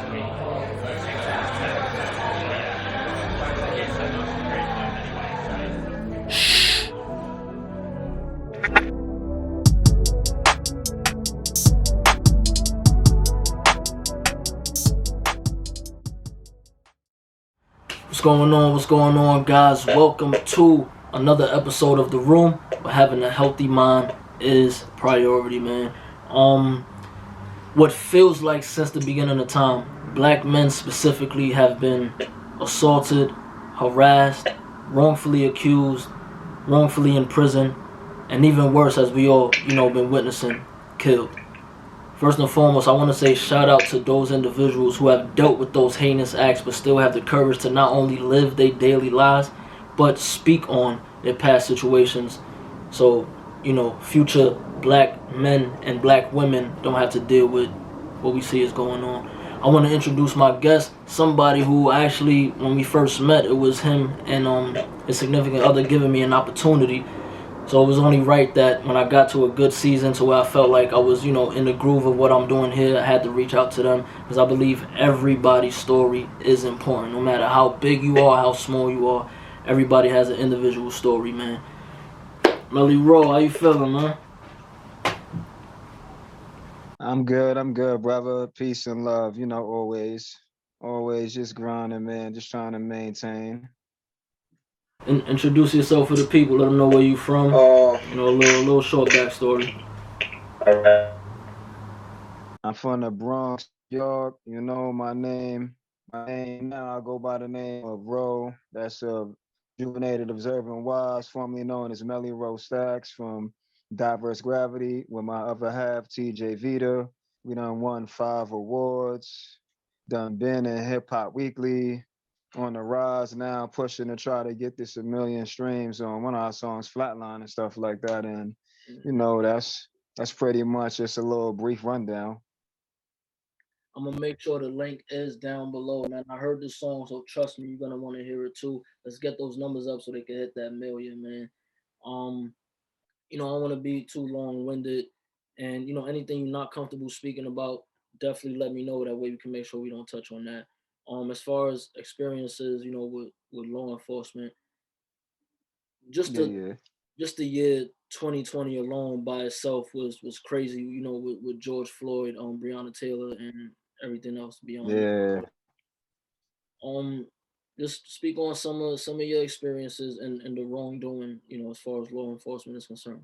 What's going on? What's going on, guys? Welcome to another episode of The Room. Where having a healthy mind is priority, man. What feels like since the beginning of time, black men specifically have been assaulted, harassed, wrongfully accused, wrongfully imprisoned, and even worse, as we all, been witnessing, killed. First and foremost, I want to say shout out to those individuals who have dealt with those heinous acts but still have the courage to not only live their daily lives, but speak on their past situations. So, future black men and black women don't have to deal with what we see is going on. I want to introduce my guest, somebody who actually, when we first met, it was him and his significant other giving me an opportunity. So it was only right that when I got to a good season to where I felt like I was, in the groove of what I'm doing here, I had to reach out to them because I believe everybody's story is important. No matter how big you are, how small you are, everybody has an individual story, man. Melly Rowe, how you feeling, man? I'm good, brother. Peace and love, always just grinding, man, just trying to maintain. Introduce yourself for the people. Let them know where you from. A little short backstory. I'm from the Bronx, York. My name now, I go by the name of Rowe. That's Juvenated Observing Wise, formerly known as Melly Rowe Stacks from Diverse Gravity, with my other half, TJ Vita. We done won 5 awards, done been in Hip Hop Weekly, on the rise now, pushing to try to get this 1 million streams on one of our songs, Flatline and stuff like that. And that's pretty much just a little brief rundown. I'm gonna make sure the link is down below, man. I heard this song, so trust me, you're gonna want to hear it too. Let's get those numbers up so they can hit that million, man. Um, I don't want to be too long-winded, and anything you're not comfortable speaking about, definitely let me know. That way we can make sure we don't touch on that. As far as experiences, with law enforcement, just Yeah, the yeah. just the year 2020 alone by itself was crazy. With George Floyd, Breonna Taylor, and everything else beyond that. Yeah. Um, just speak on some of your experiences and the wrongdoing, as far as law enforcement is concerned.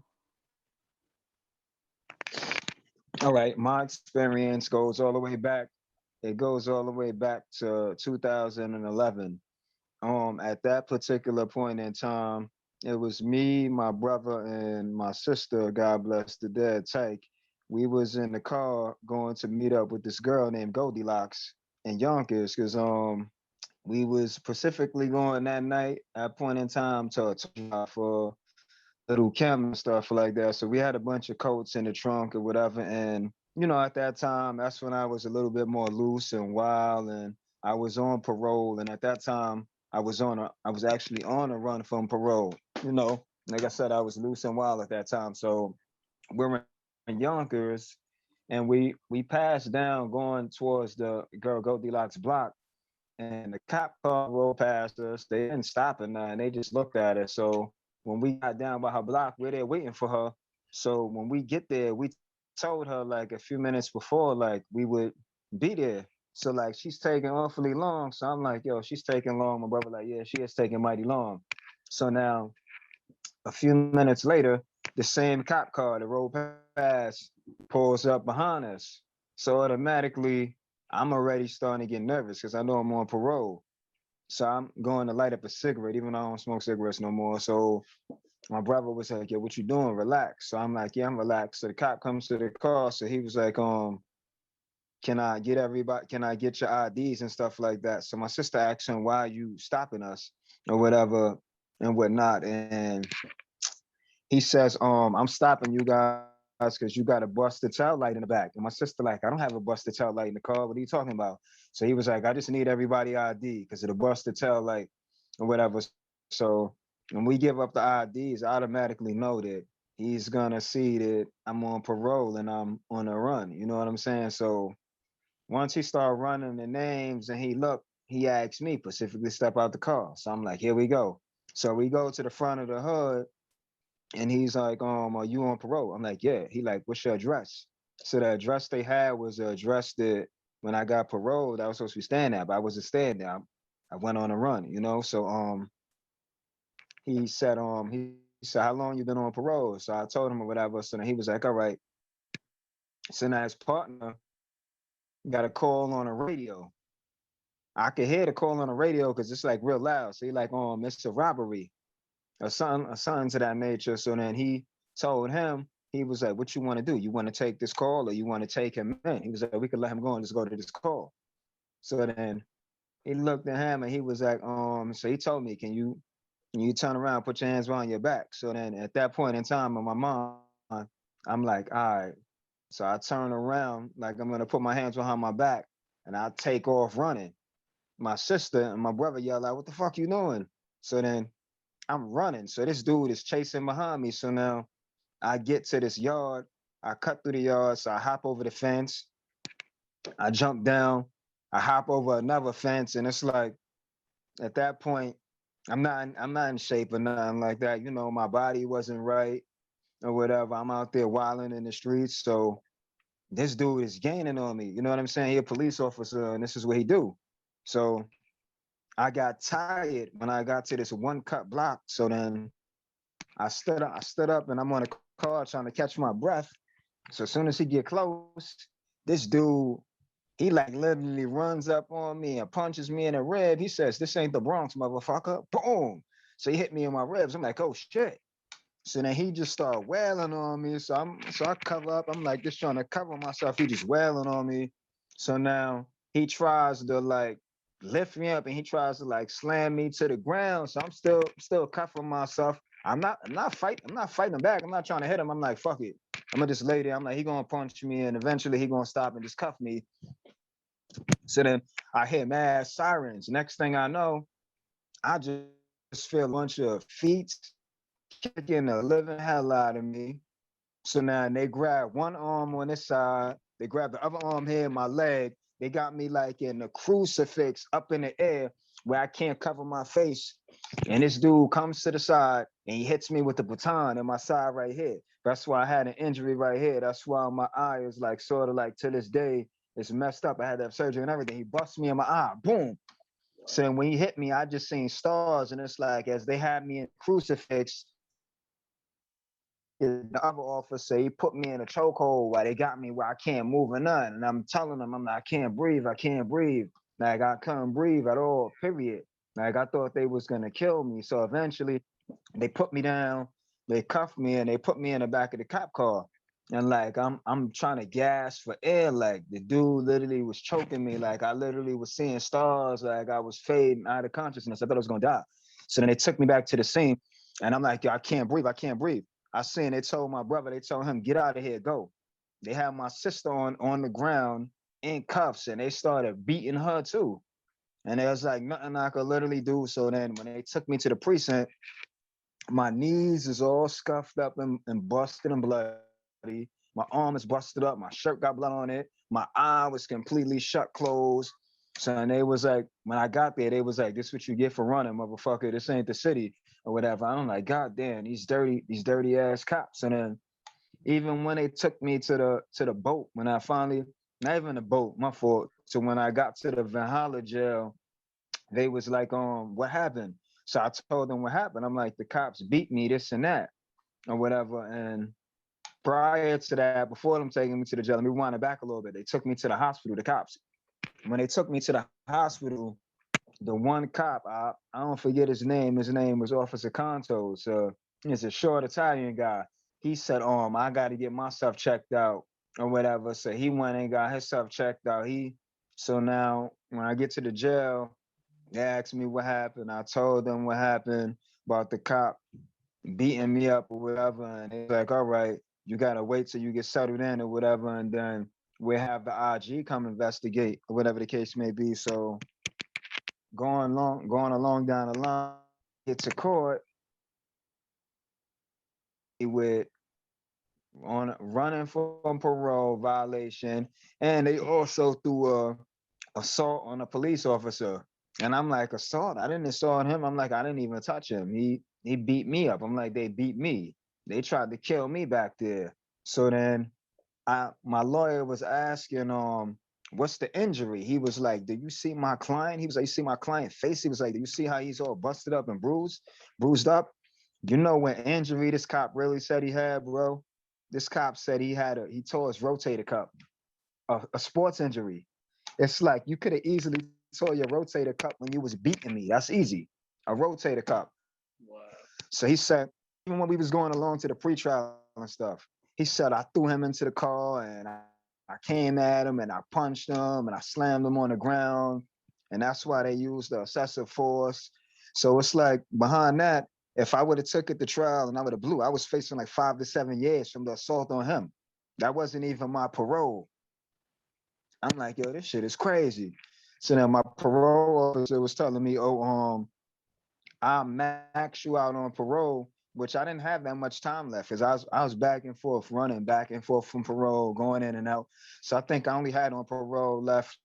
All right. My experience goes all the way back. It goes all the way back to 2011. At that particular point in time, it was me, my brother, and my sister, God bless the dead, Tyke. We was in the car going to meet up with this girl named Goldilocks in Yonkers, because we was specifically going that night at point in time to drive for little Kim and stuff like that. So we had a bunch of coats in the trunk or whatever. And, at that time, that's when I was a little bit more loose and wild, and I was on parole. And at that time, I was actually on a run from parole. Like I said, I was loose and wild at that time. So we're in Yonkers, and we passed down going towards the girl Goldilocks block, and the cop car rolled past us. They didn't stop or nothing. They just looked at us. So when we got down by her block, we're there waiting for her. So when we get there, we told her like a few minutes before, like we would be there. So like she's taking awfully long. So I'm like, yo, she's taking long. My brother like, yeah, she is taking mighty long. So now a few minutes later, the same cop car that rolled past pulls up behind us. So automatically, I'm already starting to get nervous because I know I'm on parole. So I'm going to light up a cigarette, even though I don't smoke cigarettes no more. So my brother was like, "Yo, what you doing? Relax." So I'm like, "Yeah, I'm relaxed." So the cop comes to the car. So he was like, can I get everybody? Can I get your IDs and stuff like that?" So my sister asked him, "Why are you stopping us or whatever and whatnot?" And he says, "I'm stopping you guys because you got a busted tail light in the back." And my sister like, "I don't have a busted tail light in the car. What are you talking about?" So he was like, "I just need everybody ID because of the busted tail light or whatever." So when we give up the IDs, I automatically know that he's gonna see that I'm on parole and I'm on a run. You know what I'm saying? So Once he started running the names and he looked, he asked me specifically step out the car. So I'm like, here we go. So we go to the front of the hood and he's like, are you on parole? I'm like, yeah. He like, what's your address? So the address they had was the address that when I got paroled, I was supposed to be staying at, but I wasn't staying there. I went on a run, you know. So he said, how long you been on parole? So I told him or whatever. So then he was like, all right. So now his partner got a call on the radio. I could hear the call on the radio because it's like real loud. So he like, it's a robbery or something to that nature. So then he told him, he was like, what you want to do? You want to take this call or you want to take him in? He was like, we could let him go and just go to this call. So then he looked at him and he was like, so he told me, can you turn around, put your hands behind your back? So then at that point in time in my mind, I'm like, all right. So I turn around, like I'm gonna put my hands behind my back and I take off running. My sister and my brother yell out, what the fuck you doing? So then I'm running. So this dude is chasing behind me. So now I get to this yard. I cut through the yard. So I hop over the fence. I jump down. I hop over another fence. And it's like at that point, I'm not in shape or nothing like that. You know, my body wasn't right or whatever. I'm out there wilding in the streets. So this dude is gaining on me. You know what I'm saying? He a police officer and this is what he do. So I got tired when I got to this one cut block. So then I stood up and I'm on a car trying to catch my breath. So as soon as he get close, this dude, he like literally runs up on me and punches me in the rib. He says, this ain't the Bronx, motherfucker. Boom. So he hit me in my ribs. I'm like, oh shit. So then he just started wailing on me. So I cover up. I'm like just trying to cover myself. He just wailing on me. So now he tries to like lift me up and he tries to like slam me to the ground. So I'm still cuffing myself. I'm not fighting him back. I'm not trying to hit him. I'm like, fuck it. I'm gonna just lay there. I'm like, he gonna punch me and eventually he gonna stop and just cuff me. So then I hear mad sirens. Next thing I know, I just feel a bunch of feet kicking the living hell out of me. So now they grab one arm on this side, they grab the other arm here, my leg. They got me like in a crucifix up in the air where I can't cover my face. And this dude comes to the side and he hits me with the baton in my side right here. That's why I had an injury right here. That's why my eye is like sort of like to this day, it's messed up. I had to have surgery and everything. He busts me in my eye, boom. So when he hit me, I just seen stars. And it's like as they had me in crucifix, the other officer, he put me in a chokehold while they got me where I can't move or nothing. And I'm telling them, I'm like, I can't breathe. Like I couldn't breathe at all, period. Like I thought they was gonna kill me. So eventually they put me down, they cuffed me and they put me in the back of the cop car. And like I'm trying to gas for air. Like the dude literally was choking me. Like I literally was seeing stars, like I was fading out of consciousness. I thought I was gonna die. So then they took me back to the scene and I'm like, yo, I can't breathe, I can't breathe. I seen they told my brother, they told him, get out of here, go. They had my sister on the ground in cuffs and they started beating her too. And there was like nothing I could literally do. So then when they took me to the precinct, my knees is all scuffed up and busted and bloody. My arm is busted up. My shirt got blood on it. My eye was completely shut closed. So and they was like, when I got there, they was like, this is what you get for running, motherfucker. This ain't the city or whatever. I'm like, God damn, these dirty ass cops. And then even when they took me to the boat, when I finally, not even the boat, my fault. So when I got to the Valhalla jail, they was like, what happened? So I told them what happened. I'm like, the cops beat me, this and that, or whatever. And prior to that, before them taking me to the jail, let me rewind it back a little bit. They took me to the hospital, the cops. When they took me to the hospital, the one cop, I don't forget his name. His name was Officer Conto. So he's a short Italian guy. He said, I got to get myself checked out or whatever. So he went and got himself checked out. So now when I get to the jail, they asked me what happened. I told them what happened about the cop beating me up or whatever. And they like, all right, you gotta wait till you get settled in or whatever, and then we'll have the IG come investigate or whatever the case may be. So going along down the line, get to court with on running from parole violation, and they also threw a assault on a police officer. And I'm like, assault? I didn't assault him. I'm like, I didn't even touch him. He beat me up. I'm like, they beat me. They tried to kill me back there. So then my lawyer was asking, what's the injury? He was like, do you see my client? He was like, you see my client face? He was like, do you see how he's all busted up and bruised up? You know what injury this cop really said he had, bro? This cop said he tore his rotator cuff, a sports injury. It's like you could have easily tore your rotator cuff when you was beating me. That's easy. A rotator cuff. Wow. So he said, even when we was going along to the pretrial and stuff, he said I threw him into the car and I came at him and I punched him and I slammed him on the ground. And that's why they used the excessive force. So it's like behind that, if I would have took it to trial and I would have blew, I was facing like 5 to 7 years from the assault on him. That wasn't even my parole. I'm like, yo, this shit is crazy. So then my parole officer was telling me, oh, I'll max you out on parole, which I didn't have that much time left because I was back and forth, running back and forth from parole, going in and out. So I think I only had on parole left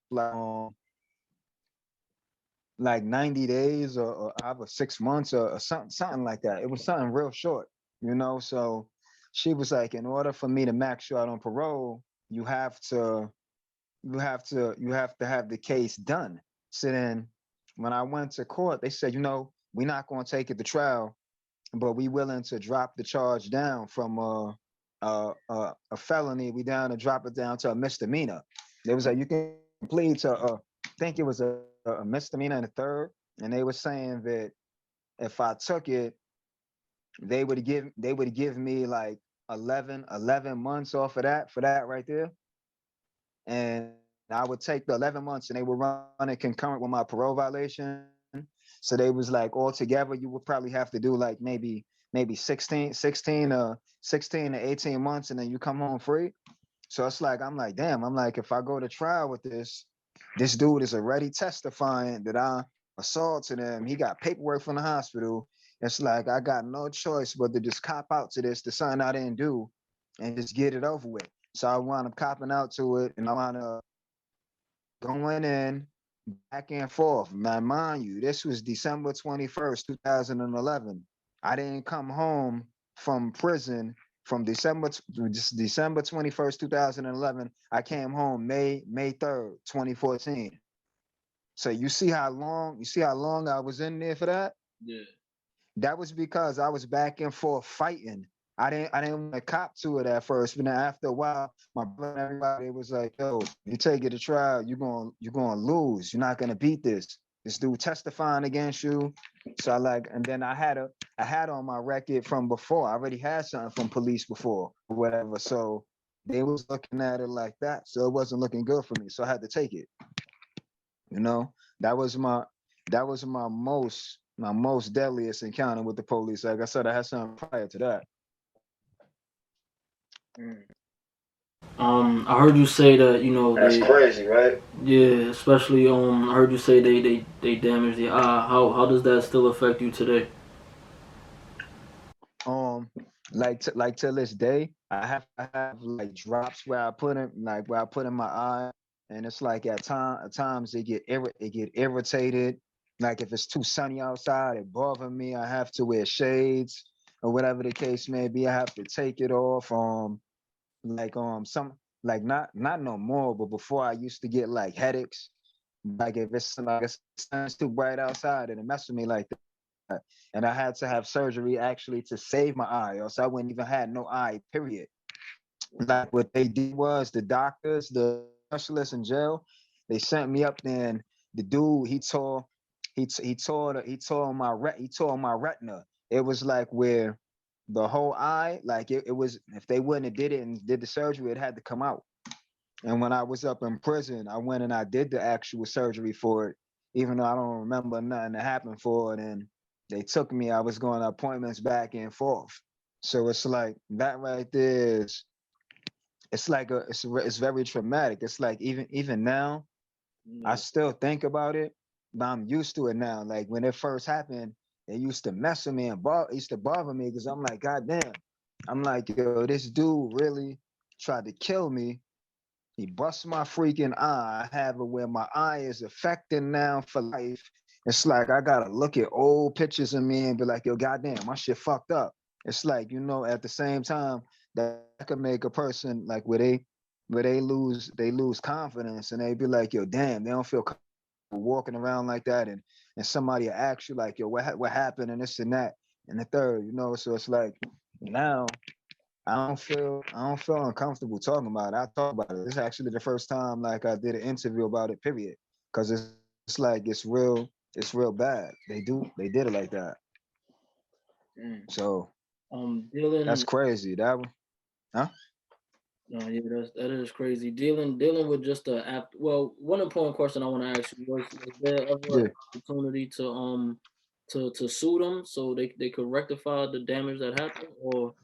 like 90 days or either 6 months or something like that. It was something real short, you know. So she was like, in order for me to max you out on parole, you have to have the case done. So then when I went to court, they said, we're not going to take it to trial, but we willing to drop the charge down from a felony. We down to drop it down to a misdemeanor. They was like, you can plead to I think it was a misdemeanor and a third. And they were saying that if I took it, they would give me like 11 months off of that for that right there. And I would take the 11 months and they would run it concurrent with my parole violation. So they was like, all together, you would probably have to do like maybe 16 to 18 months and then you come home free. So it's like, I'm like, damn, I'm like, if I go to trial with this dude is already testifying that I assaulted him. He got paperwork from the hospital. It's like, I got no choice but to just cop out to this, to something I didn't do and just get it over with. So I wound up copping out to it and I wound up going in back and forth. Now, mind you, this was December 21st, 2011. I didn't come home from prison from December 21st, 2011. I came home May 3rd, 2014. So you see how long I was in there for that? Yeah. That was because I was back and forth fighting. I didn't want to cop to it at first, but then after a while, my brother and everybody was like, yo, you take it to trial, you're gonna lose. You're not gonna beat this. This dude testifying against you. So and then I had on my record from before. I already had something from police before or whatever. So they was looking at it like that. So it wasn't looking good for me. So I had to take it. You know, that was my most deadliest encounter with the police. Like I said, I had something prior to that. Mm. I heard you say that That's they, crazy, right? yeah, especially I heard you say they damaged the eye. How does that still affect you today? Um, like till this day, I have like drops where I put in my eye, and it's like at times it get irritated. Like if it's too sunny outside, it bother me. I have to wear shades or whatever the case may be. I have to take it off. Some like not no more, but before I used to get like headaches. Like if it's like it's sun's too bright outside, and it mess with me like that. And I had to have surgery actually to save my eye, or else I wouldn't even had no eye. Period. Like what they did was the doctors, the specialists in jail, they sent me up there, and the dude he tore my retina. It was like where the whole eye, like it was, if they wouldn't have did it and did the surgery, it had to come out. And when I was up in prison, I went and I did the actual surgery for it, even though I don't remember nothing that happened for it. And they took me, I was going to appointments back and forth. So it's like that right there is, it's like it's very traumatic. It's like even now, I Yeah. still think about it, but I'm used to it now. Like when it first happened, it used to mess with me and it used to bother me because I'm like, God damn. I'm like, yo, this dude really tried to kill me. He bust my freaking eye. I have it where my eye is affected now for life. It's like I gotta look at old pictures of me and be like, yo, goddamn, my shit fucked up. It's like, at the same time that could make a person like where they lose confidence and they be like, yo, damn, they don't feel comfortable walking around like that, and somebody will ask you like, yo, what happened and this and that and the third, so it's like now I don't feel uncomfortable talking about it. I talk about it. It's actually the first time like I did an interview about it, period. Because it's like it's real bad. They did it like that. Mm. So that's Dealing. crazy. That one, huh? No, yeah, that is crazy. Dealing with just the app. Well, one important question I want to ask you was there ever an Yeah. opportunity to sue them so they could rectify the damage that happened, or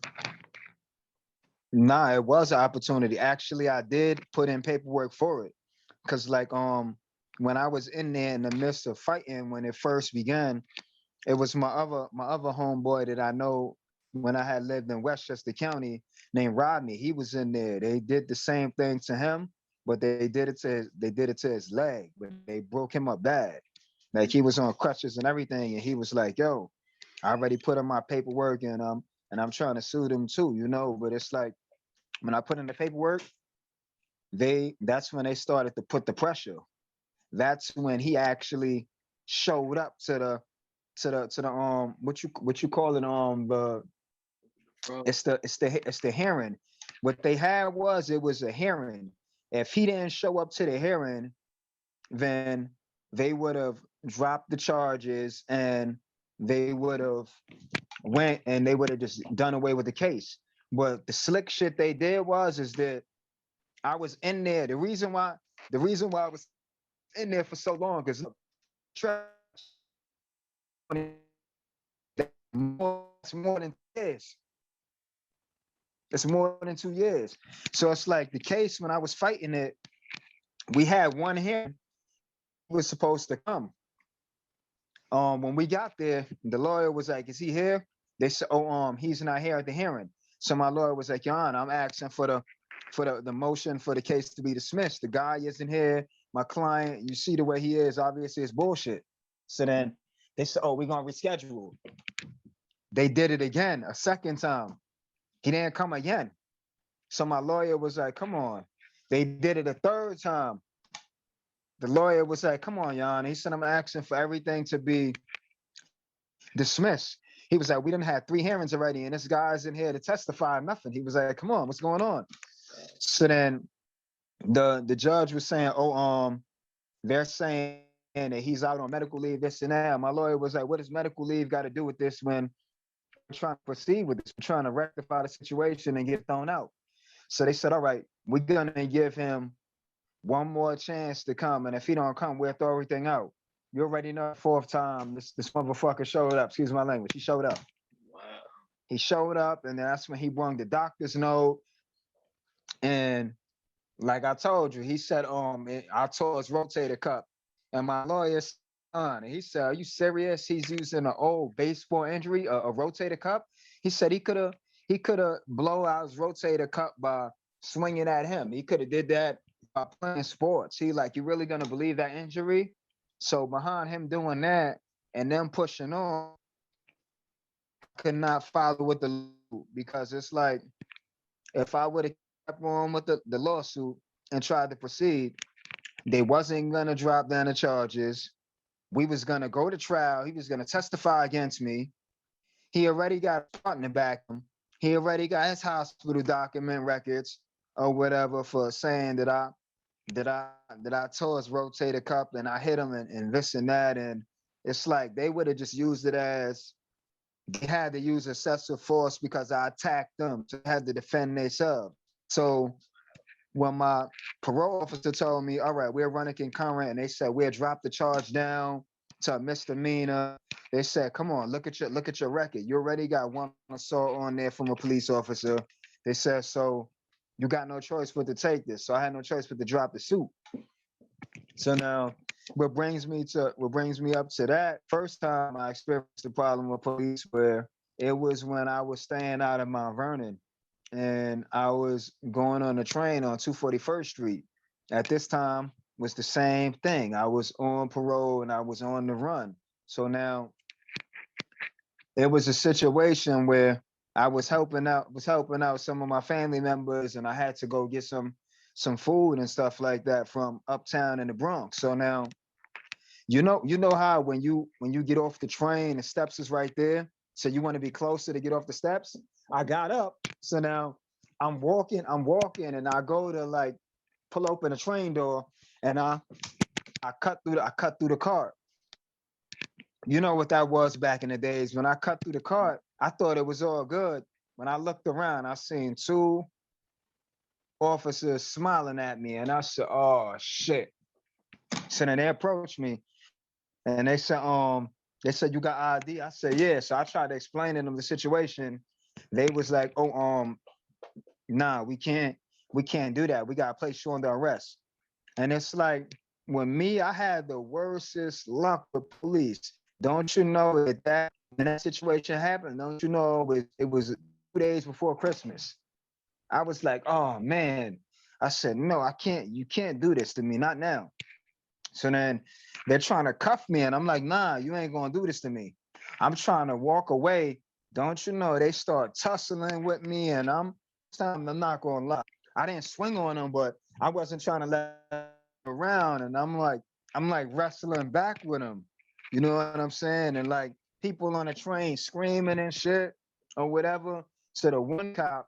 Nah, it was an opportunity. Actually, I did put in paperwork for it. Cause like when I was in there in the midst of fighting when it first began, it was my other homeboy that I know when I had lived in Westchester County named Rodney. He was in there. They did the same thing to him, but they did it to his leg, but they broke him up bad. Like he was on crutches and everything, and he was like, "Yo, I already put in my paperwork, and I'm trying to sue them too. But it's like when I put in the paperwork, that's when they started to put the pressure. That's when he actually showed up to the what you call it the bro? it's the hearing. What they had was it was a hearing. If he didn't show up to the hearing, then they would have dropped the charges and they would have went and they would have just done away with the case. But the slick shit they did was is that I was in there. The reason why I was in there for so long is it's more than this. It's more than 2 years. So it's like the case when I was fighting it, we had one hearing. He was supposed to come. When we got there, the lawyer was like, "Is he here?" They said, "Oh, he's not here at the hearing." So my lawyer was like, "Your Honor, I'm asking for the motion for the case to be dismissed. The guy isn't here. My client, you see the way he is, obviously it's bullshit." So then they said, "Oh, we're gonna reschedule." They did it again, a second time. He didn't come again. So my lawyer was like, "Come on." They did it a third time. The lawyer was like, "Come on, Jan." He said, "I'm asking for everything to be dismissed." He was like, "We didn't have 3 hearings already, and this guy's in here to testify nothing." He was like, "Come on, what's going on?" So then the judge was saying, "Oh, they're saying that he's out on medical leave, this and that." My lawyer was like, "What does medical leave got to do with this when we're trying to proceed with this? We're trying to rectify the situation and get thrown out." So they said, "All right, we're gonna give him one more chance to come, and if he don't come, we'll throw everything out." You already know the fourth time this motherfucker showed up. Excuse my language. He showed up. Wow. He showed up, and that's when he brought the doctor's note. And like I told you, he said, I tore his rotator cuff. And my lawyer son, he said, "Are you serious? He's using an old baseball injury, a rotator cuff." He said he could have blow out his rotator cuff by swinging at him. He could have did that by playing sports. He like, "You really gonna believe that injury?" So behind him doing that and them pushing on, could not follow with the because it's like if I would have kept on with the lawsuit and tried to proceed, they wasn't gonna drop down the charges. We was gonna go to trial. He was gonna testify against me. He already got a partner back. He already got his hospital document records or whatever for saying that I tore his rotator cuff and I hit him and this and that. And it's like they would have just used it as they had to use excessive force because I attacked them. So they had to defend themselves. So when my parole officer told me, "All right, we're running concurrent," and they said we'll drop the charge down to a misdemeanor. They said, "Come on, look at your record. You already got one assault on there from a police officer." They said, "So you got no choice but to take this." So I had no choice but to drop the suit. So now what brings me up to that first time I experienced a problem with police where It was when I was staying out of Mount Vernon, and I was going on the train on 241st Street. At this time was the same thing. I was on parole and I was on the run. So now it was a situation where I was helping out some of my family members, and I had to go get some food and stuff like that from uptown in the Bronx. So now you know how when you get off the train, the steps is right there. So you want to be closer to get off the steps. I got up. So now I'm walking, and I go to like pull open the train door, and I cut through the cart. You know what that was back in the days. When I cut through the cart, I thought it was all good. When I looked around, I seen two officers smiling at me, and I said, "Oh shit." So then they approached me, and they said, "You got ID?" I said, "Yeah." So I tried to explain to them the situation. They was like, "Oh, nah, we can't do that. We gotta place you under arrest." And it's like, when me, I had the worstest luck with police. Don't you know that when that situation happened? Don't you know it was 2 days before Christmas? I was like, "Oh man." I said, "No, I can't. You can't do this to me. Not now." So then they're trying to cuff me, and I'm like, "Nah, you ain't gonna do this to me." I'm trying to walk away. Don't you know they start tussling with me, and I'm not gonna lie. I didn't swing on them, but I wasn't trying to let around, and I'm like wrestling back with them. You know what I'm saying? And like people on the train screaming and shit or whatever. So the one cop,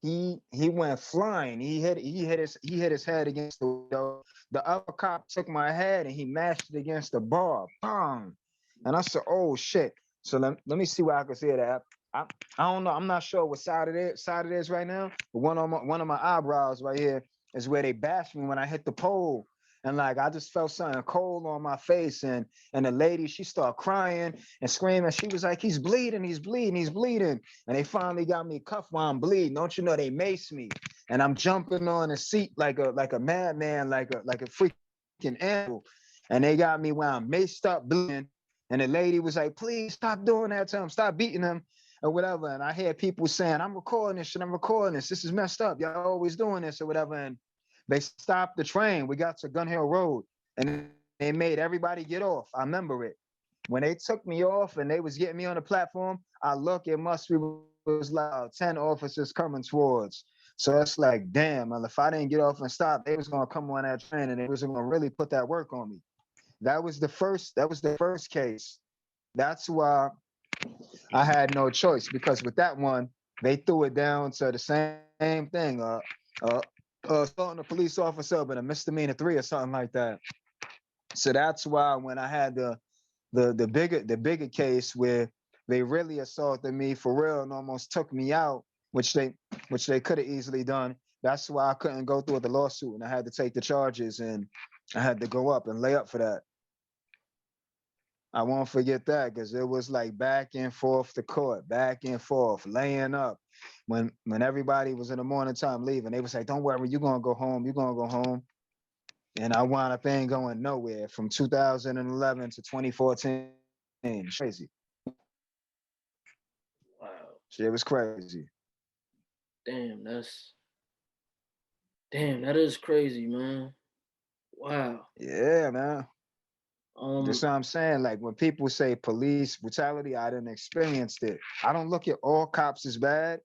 he went flying. He hit his head against the window. The other cop took my head and he mashed it against the bar. Bang. And I said, "Oh shit." So let me see where I can see that. I, I don't know. I'm not sure what side it is right now. But one of my eyebrows right here is where they bashed me when I hit the pole. And like I just felt something cold on my face. And the lady, she started crying and screaming. She was like, "He's bleeding, he's bleeding, he's bleeding." And they finally got me cuffed while I'm bleeding. Don't you know they maced me? And I'm jumping on the seat like a madman, like a freaking animal. And they got me while I'm maced up, bleeding. And the lady was like, "Please stop doing that to him, stop beating him," or whatever. And I hear people saying, "I'm recording this shit, I'm recording this. This is messed up. Y'all always doing this," or whatever. And they stopped the train. We got to Gun Hill Road, and they made everybody get off. I remember it. When they took me off and they was getting me on the platform, I look, it must be was like 10 officers coming towards. So it's like, damn, well, if I didn't get off and stop, they was gonna come on that train and they was gonna really put that work on me. That was the first case. That's why I had no choice, because with that one, they threw it down to the same thing. Assaulting a police officer, but a misdemeanor 3 or something like that. So that's why when I had the bigger case where they really assaulted me for real and almost took me out, which they could have easily done. That's why I couldn't go through with the lawsuit, and I had to take the charges, and I had to go up and lay up for that. I won't forget that, because it was like back and forth to court, back and forth, laying up. When everybody was in the morning time leaving, they was like, "Don't worry, you're gonna go home, you're gonna go home." And I wound up ain't going nowhere from 2011 to 2014. Crazy. Wow. Shit was crazy. Damn, that is crazy, man. Wow. Yeah, man. That's Um, what I'm saying. Like when people say police brutality, I didn't experience it. I don't look at all cops as bad.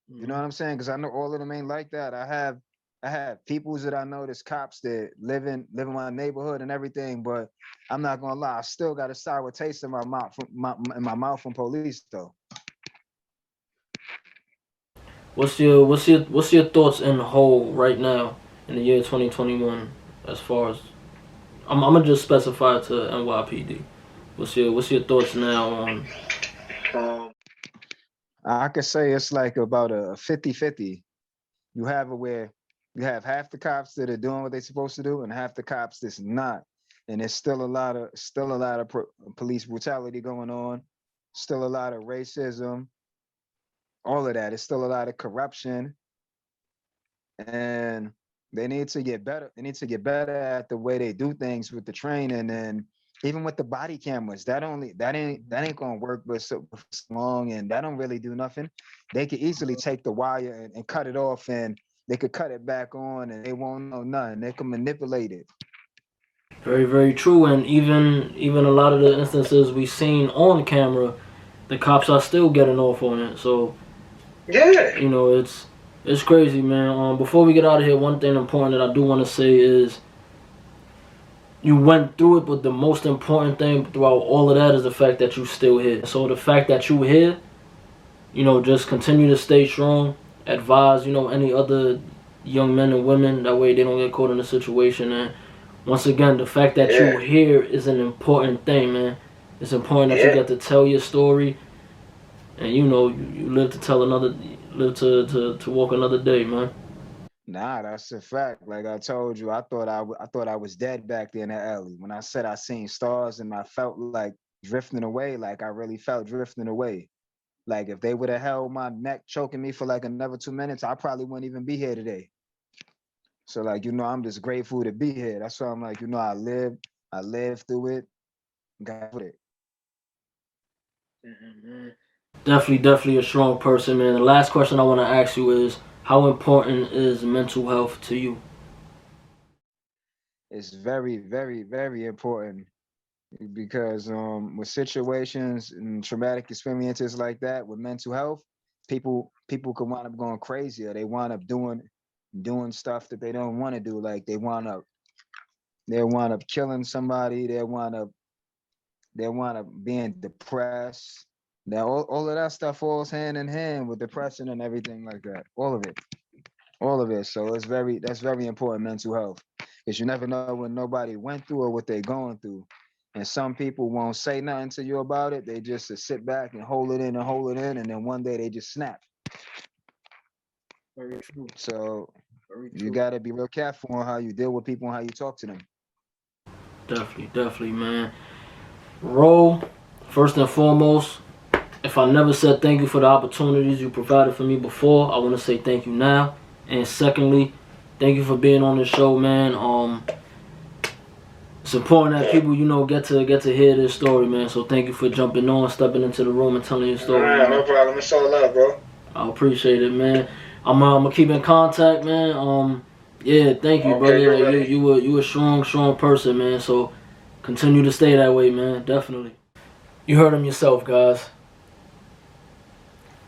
You know mhm. what I'm saying? Because I know all of them ain't like that. I have peoples that I know that's cops that live in my neighborhood and everything. But I'm not gonna lie, I still got a sour taste in my mouth from police though. What's your thoughts in whole right now in the year 2021, as far as I'm gonna just specify to NYPD. What's your thoughts now on? Um, I could say it's like about a 50-50. You have it where you have half the cops that are doing what they're supposed to do and half the cops that's not. And there's still a lot of police brutality going on, still a lot of racism, all of that. It's still a lot of corruption, and they need to get better. They need to get better at the way they do things with the training and even with the body cameras, that ain't gonna work but so long, and that don't really do nothing. They could easily take the wire and cut it off, and they could cut it back on, and they won't know nothing. They can manipulate it. Very, very true. And even a lot of the instances we seen on camera, the cops are still getting off on it. So Yeah. you know, it's crazy, man. Before we get out of here, one thing important that I do want to say is you went through it, but the most important thing throughout all of that is the fact that you still here. So the fact that you here, you know, just continue to stay strong. Advise, you know, any other young men and women, that way they don't get caught in a situation. And once again, the fact that you're here is an important thing, man. It's important that you get to tell your story, and you know, you live to tell to walk another day, man. Nah, that's a fact. Like I told you, I thought I was dead back there in the alley. When I said I seen stars and I felt like drifting away, like I really felt drifting away. Like if they would have held my neck choking me for like another 2 minutes, I probably wouldn't even be here today. So like, you know, I'm just grateful to be here. That's why I'm like, you know, I lived through it, got with it. Definitely a strong person, man. The last question I want to ask you is, how important is mental health to you? It's very, very, very important because with situations and traumatic experiences like that with mental health, people can wind up going crazy, or they wind up doing stuff that they don't want to do. Like they wind up killing somebody, they wind up being depressed. Now all of that stuff falls hand in hand with depression and everything like that. All of it. So that's very important, mental health, because you never know what nobody went through or what they're going through. And some people won't say nothing to you about it. They just sit back and hold it in, and then one day they just snap. Very true. So Very true. you got to be real careful on how you deal with people and how you talk to them. Definitely, man. Ro, first and foremost, if I never said thank you for the opportunities you provided for me before, I want to say thank you now. And secondly, thank you for being on the show, man. It's important that people, you know, get to hear this story, man. So thank you for jumping on, stepping into the room, and telling your story. Nah, no problem. It's all love, bro. I appreciate it, man. I'm gonna keep in contact, man. Yeah, thank you, brother. Like, you a strong person, man. So continue to stay that way, man. Definitely. You heard him yourself, guys.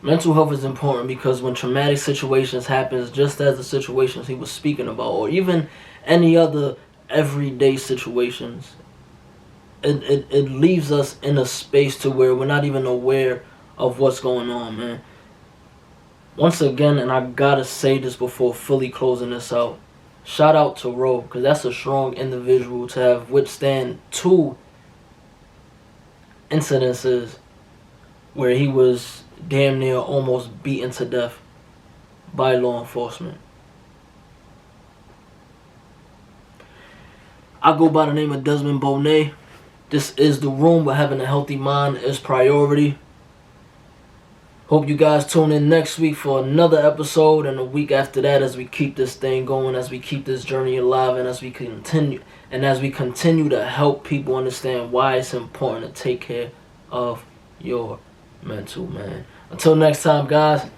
Mental health is important because when traumatic situations happen, just as the situations he was speaking about, or even any other everyday situations, it leaves us in a space to where we're not even aware of what's going on, man. Once again, and I gotta say this before fully closing this out, shout out to Ro, because that's a strong individual to have withstand 2 incidences where he was damn near almost beaten to death by law enforcement. I go by the name of Desmond Bonet. This is The Room, where having a healthy mind is priority. Hope you guys tune in next week for another episode, and a week after that, as we keep this thing going, as we keep this journey alive, and as we continue to help people understand why it's important to take care of your mental, man. Until next time, guys,